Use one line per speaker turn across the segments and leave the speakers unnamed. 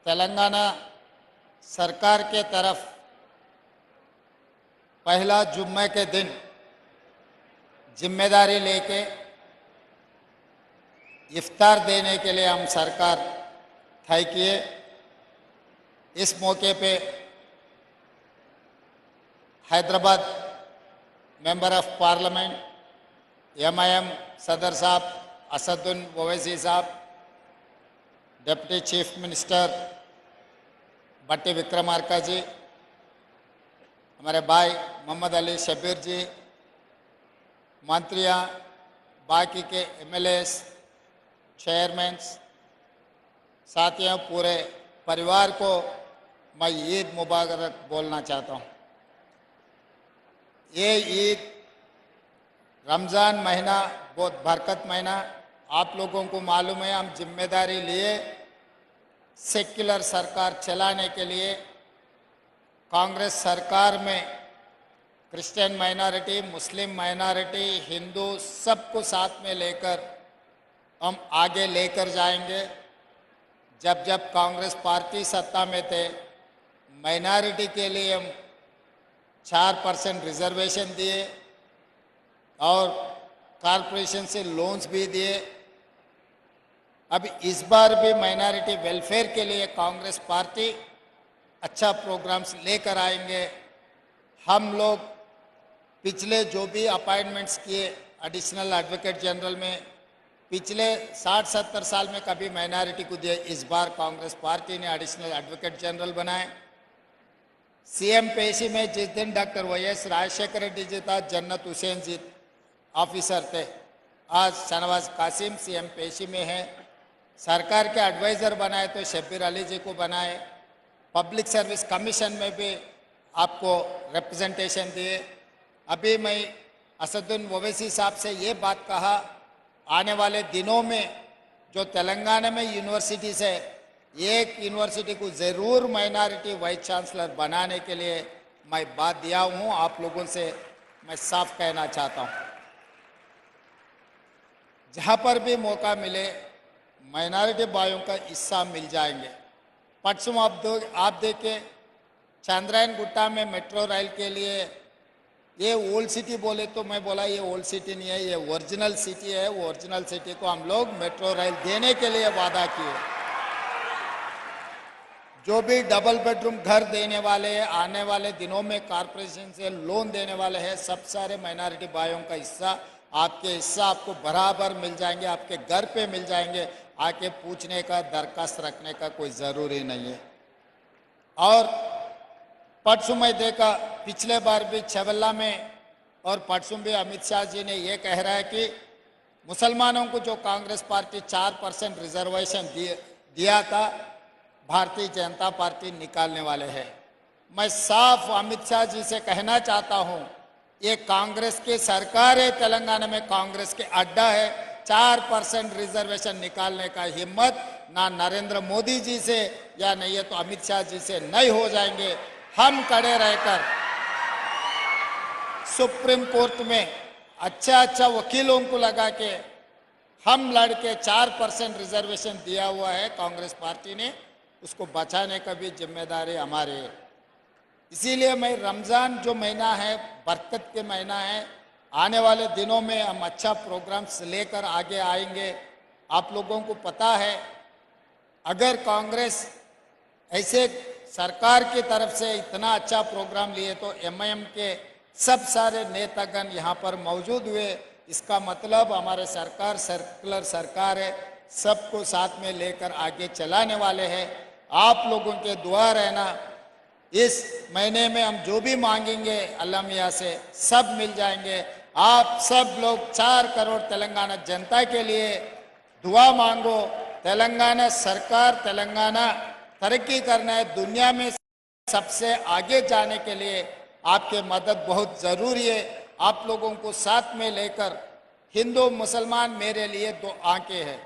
तेलंगाना सरकार के तरफ पहला जुम्मे के दिन जिम्मेदारी लेके इफ्तार देने के लिए हम सरकार तय किए। इस मौके पे Hyderabad member of parliament MIM सदर साहब असदुद्दीन ओवैसी साहब, डिप्टी चीफ मिनिस्टर भट्टी विक्रमार्का जी, हमारे भाई मोहम्मद अली शब्बीर जी, मंत्रियां, बाकी के एमएलएस, चेयरमैन, साथियों, पूरे परिवार को मैं ईद मुबारक बोलना चाहता हूँ। ये ईद रमज़ान महीना बहुत बरकत महीना, आप लोगों को मालूम है। हम जिम्मेदारी लिए सेक्युलर सरकार चलाने के लिए कांग्रेस सरकार में क्रिश्चियन माइनॉरिटी, मुस्लिम माइनॉरिटी, हिंदू सबको साथ में लेकर हम आगे लेकर जाएंगे। जब जब कांग्रेस पार्टी सत्ता में थे, माइनॉरिटी के लिए हम 4% रिजर्वेशन दिए और कॉरपोरेशन से लोन्स भी दिए। अब इस बार भी माइनॉरिटी वेलफेयर के लिए कांग्रेस पार्टी अच्छा प्रोग्राम्स लेकर आएंगे। हम लोग पिछले जो भी अपॉइंटमेंट्स किए एडिशनल एडवोकेट जनरल में, पिछले 60-70 साल में कभी माइनॉरिटी को दिए, इस बार कांग्रेस पार्टी ने एडिशनल एडवोकेट जनरल बनाए। सीएम पेशी में जिस दिन डॉक्टर वाईएस राजशेखर रेड्डी जी था, जन्नत हुसैन जी ऑफिसर थे, आज शहनवाज कासिम सीएम पेशी में है। सरकार के एडवाइज़र बनाए तो शब्बीर अली जी को बनाए। पब्लिक सर्विस कमीशन में भी आपको रिप्रेजेंटेशन दिए। अभी मैं असदुद्दीन ओवैसी साहब से ये बात कहा, आने वाले दिनों में जो तेलंगाना में यूनिवर्सिटीज़ है, एक यूनिवर्सिटी को ज़रूर माइनॉरिटी वाइस चांसलर बनाने के लिए मैं बात दिया हूँ। आप लोगों से मैं साफ कहना चाहता हूँ, जहाँ पर भी मौका मिले माइनॉरिटी भाइयों का हिस्सा मिल जाएंगे। परसों आप देखें, चांद्रायन गुट्टा में मेट्रो रेल के लिए ये ओल्ड सिटी बोले तो मैं बोला ये ओल्ड सिटी नहीं है, ये ओरिजिनल सिटी है। वो ओरिजिनल सिटी को हम लोग मेट्रो रेल देने के लिए वादा किए। जो भी डबल बेडरूम घर देने वाले हैं, आने वाले दिनों में कॉरपोरेशन से लोन देने वाले हैं, सब सारे माइनॉरिटी भाइयों का हिस्सा, आपके हिस्सा आपको बराबर मिल जाएंगे, आपके घर पे मिल जाएंगे। आके पूछने का, दरखास्त रखने का कोई ज़रूरी नहीं है। और परसों मैं देखा, पिछले बार भी छबल्ला में और परसों भी अमित शाह जी ने ये कह रहा है कि मुसलमानों को जो कांग्रेस पार्टी 4% रिजर्वेशन दिया था, भारतीय जनता पार्टी निकालने वाले हैं। मैं साफ अमित शाह जी से कहना चाहता हूं, ये कांग्रेस की सरकार है, तेलंगाना में कांग्रेस के अड्डा है। 4% रिजर्वेशन निकालने का हिम्मत ना नरेंद्र मोदी जी से या नहीं है तो अमित शाह जी से नहीं हो जाएंगे। हम खड़े रहकर सुप्रीम कोर्ट में अच्छा वकीलों को लगा के हम लड़के 4% रिजर्वेशन दिया हुआ है कांग्रेस पार्टी ने, उसको बचाने का भी जिम्मेदारी हमारी है। इसीलिए मैं रमज़ान जो महीना है, बरकत के महीना है, आने वाले दिनों में हम अच्छा प्रोग्राम्स लेकर आगे आएंगे। आप लोगों को पता है, अगर कांग्रेस ऐसे सरकार की तरफ से इतना अच्छा प्रोग्राम लिए तो एमआईएम के सब सारे नेतागण यहाँ पर मौजूद हुए। इसका मतलब हमारे सरकार सर्कुलर सरकार है, सबको साथ में लेकर आगे चलाने वाले हैं। आप लोगों के दुआ रहना, इस महीने में हम जो भी मांगेंगे अल्लाह मियाँ से सब मिल जाएंगे। आप सब लोग 4 करोड़ तेलंगाना जनता के लिए दुआ मांगो। तेलंगाना सरकार, तेलंगाना तरक्की करना है, दुनिया में सबसे आगे जाने के लिए आपके मदद बहुत ज़रूरी है। आप लोगों को साथ में लेकर, हिंदू मुसलमान मेरे लिए 2 आंखें हैं,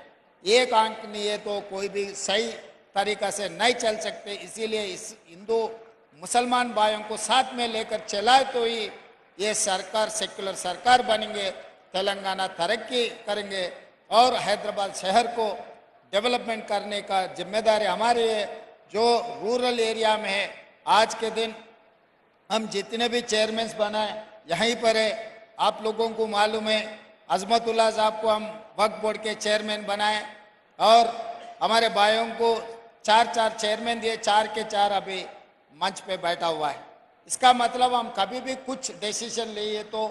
एक आंख नहीं है तो कोई भी सही तरीक़ा से नहीं चल सकते। इसीलिए इस हिंदू मुसलमान भाइयों को साथ में लेकर चलाए तो ही ये सरकार सेक्युलर सरकार बनेंगे, तेलंगाना तरक्की करेंगे और हैदराबाद शहर को डेवलपमेंट करने का जिम्मेदारी हमारी है। जो रूरल एरिया में है, आज के दिन हम जितने भी चेयरमैन बनाए यहीं पर है। आप लोगों को मालूम है अजमतुल्लाह साहब को हम वक्फ बोर्ड के चेयरमैन बनाए और हमारे भाइयों को 4 चेयरमैन दिए, 4 के 4 अभी मंच पे बैठा हुआ है। इसका मतलब हम कभी भी कुछ डिसीजन लिए तो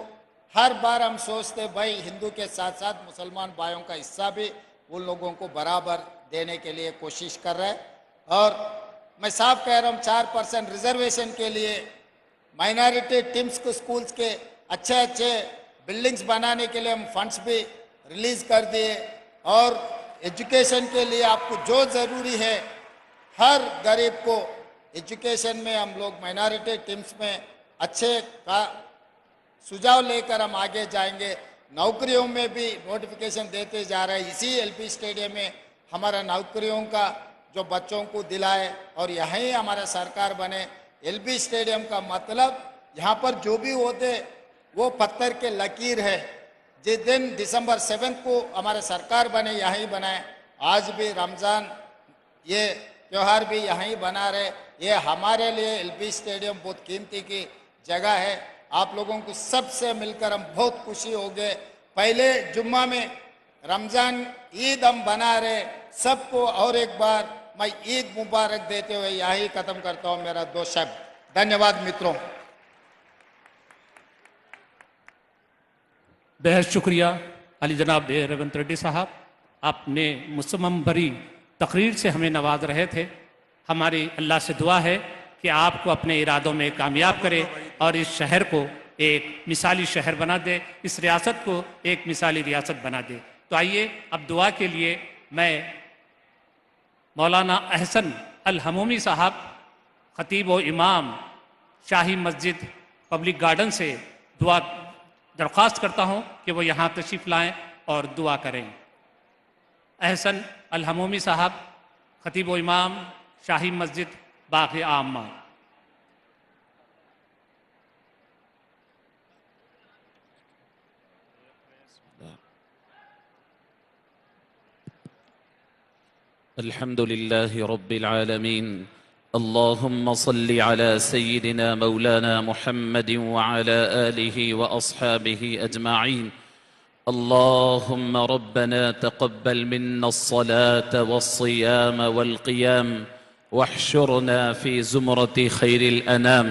हर बार हम सोचते भाई हिंदू के साथ साथ मुसलमान भाइयों का हिस्सा भी उन लोगों को बराबर देने के लिए कोशिश कर रहे हैं। और मैं साफ कह रहा हूँ 4% रिजर्वेशन के लिए माइनॉरिटी टीम्स को स्कूल्स के अच्छे बिल्डिंग्स बनाने के लिए हम फंड्स भी रिलीज कर दिए। और एजुकेशन के लिए आपको जो ज़रूरी है हर गरीब को एजुकेशन में हम लोग माइनॉरिटी टीम्स में अच्छे का सुझाव लेकर हम आगे जाएंगे। नौकरियों में भी नोटिफिकेशन देते जा रहे हैं। इसी एलपी स्टेडियम में हमारा नौकरियों का जो बच्चों को दिलाए और यहीं हमारा सरकार बने। एलपी स्टेडियम का मतलब यहाँ पर जो भी होते वो पत्थर के लकीर है। जिस दिन दिसंबर 7 को हमारा सरकार बने यहीं बनाए। आज भी रमज़ान ये त्यौहार भी यहीं बना रहे। ये हमारे लिए एलपी स्टेडियम बहुत कीमती की जगह है। आप लोगों को सबसे मिलकर हम बहुत खुशी हो गए। पहले जुम्मा में रमज़ान ईद हम बना रहे सबको। और एक बार मैं ईद मुबारक देते हुए यही खत्म करता हूँ मेरा 2 शब्द। धन्यवाद मित्रों।
बेहद शुक्रिया अली जनाब रेवंत रेड्डी साहब, आपने मुसम्मम भरी तकरीर से हमें नवाज रहे थे। हमारी अल्लाह से दुआ है कि आपको अपने इरादों में कामयाब करे और इस शहर को एक मिसाली शहर बना दे, इस रियासत को एक मिसाली रियासत बना दे। तो आइए अब दुआ के लिए मैं मौलाना अहसन अल हमूमी साहब, खतीब व इमाम शाही मस्जिद पब्लिक गार्डन से दुआ दरख्वास्त करता हूँ कि वो यहाँ तशरीफ़ लाएँ और दुआ करें। अहसन अल हमूमी साहब, खतीब व इमाम शाही मस्जिद बाग़ आमा।
अल्हम्दुलिल्लाहि रब्बिल आलमीन। अल्लाहुम्मा सल्लि अला सय्यिदिना मौलाना मुहम्मदिन व अला आलिहि व अस्हाबिहि अजमाइन। अल्लाहुम्मा रब्बना तक़ब्बल मिन्ना अस्सलात वस्सियाम वल्क़ियाम वहशुरना फ़ी ज़ुमरति खैरिल अनाम।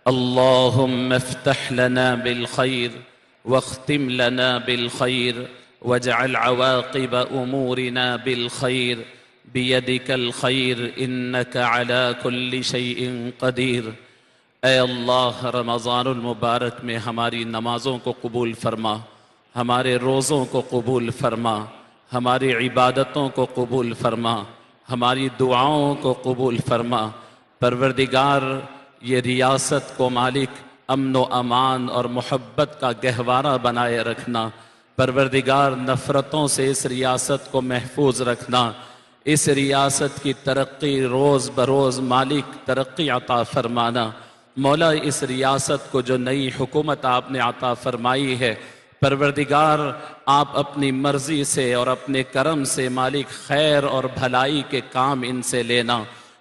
अल्लाहुम्मा इफ़्तह लना बिल खैर वख्तिम लना बिल खैर वजअल अवाक़िब उमूरिना बिल खैर बियदिकल खैर इन्नका अला कुल्लि शैइन क़दीर। ऐ अल्लाह, रमज़ानुल मुबारक में हमारी नमाज़ों को कबूल फरमा, हमारे रोज़ों को कबूल फरमा, हमारी इबादतों को कबूल फरमा, हमारी दुआओं को कबूल फरमा। परवरदिगार, ये रियासत को मालिक अमन व अमान और मोहब्बत का गहवारा बनाए रखना। परवरदिगार, नफ़रतों से इस रियासत को महफूज रखना। इस रियासत की तरक्की रोज़ बरोज़ मालिक तरक्की अता फरमाना। मौला, इस रियासत को जो नई हुकूमत आपने अता फरमाई है, परवरदिगार आप अपनी मर्ज़ी से और अपने करम से मालिक खैर और भलाई के काम इनसे लेना।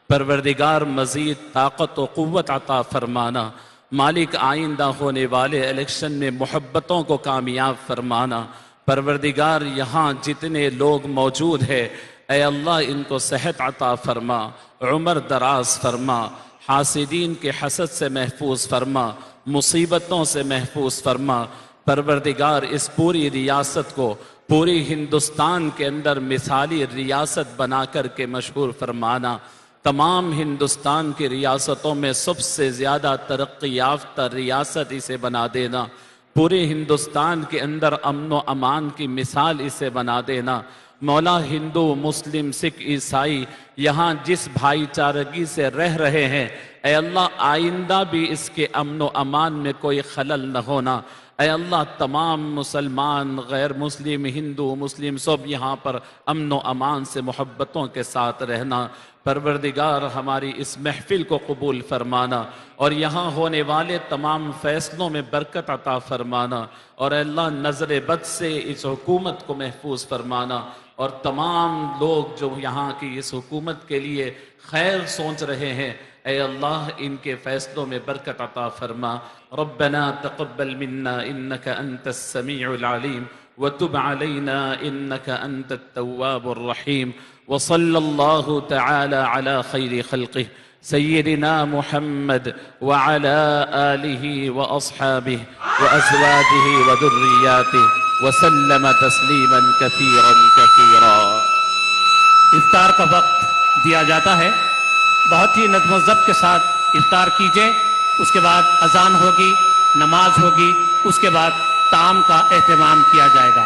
परवरदिगार मज़ीद ताकत व क़ुव्वत अता फरमाना। मालिक आइंदा होने वाले इलेक्शन में मोहब्बतों को कामयाब फरमाना। परवरदिगार, यहाँ जितने लोग मौजूद हैं, ऐ अल्लाह इनको सेहत अता फरमा, उम्र दराज फरमा, हासिदीन के हसद से महफूज फरमा, मुसीबतों से महफूज फरमा। परवरदिगार, इस पूरी रियासत को पूरी हिंदुस्तान के अंदर मिसाली रियासत बना कर के मशहूर फरमाना। तमाम हिंदुस्तान की रियासतों में सबसे ज़्यादा तरक्की याफ्ता रियासत इसे बना देना। पूरे हिंदुस्तान के अंदर अमन व अमान की मिसाल इसे बना देना। मौला, हिंदू मुस्लिम सिख ईसाई यहाँ जिस भाईचारगी से रह रहे हैं, ऐ अल्लाह आइंदा भी इसके अमन व अमान में कोई खलल न होना। ऐ अल्लाह, तमाम मुसलमान गैर मुस्लिम हिंदू मुस्लिम सब यहाँ पर अमन व अमान से मोहब्बतों के साथ रहना। परवरदिगार, हमारी इस महफिल को कबूल फरमाना और यहाँ होने वाले तमाम फ़ैसलों में बरकत अता फरमाना। और अल्लाह, नज़र बद से इस हुकूमत को महफूज फरमाना। और तमाम लोग जो यहाँ की इस हुकूमत के लिए खैर सोच रहे हैं, ऐ अल्लाह इनके फैसलों में बरकत अता फरमा। रब्बना तक़ब्बल मिन्ना इन्नका अंतस समीउल अलीम व तुब अलैना इन्नका अंतत तव्वाबुर रहीम व सल्लल्लाहु तआला अला खैरि खल्क़िह सय्यिदिना मुहम्मद व अला आलिहि व अस्हाबिहि व अज़वाजिहि व दुर्रियातिहि व सल्लम तस्लीमन कसीरन कसीरा।
इफ्तार का वक्त दिया जाता है, बहुत ही नज़्म ज़ब्त के साथ इफ्तार कीजिए। उसके बाद अजान होगी, नमाज होगी, उसके बाद ताम का एहतमाम किया जाएगा।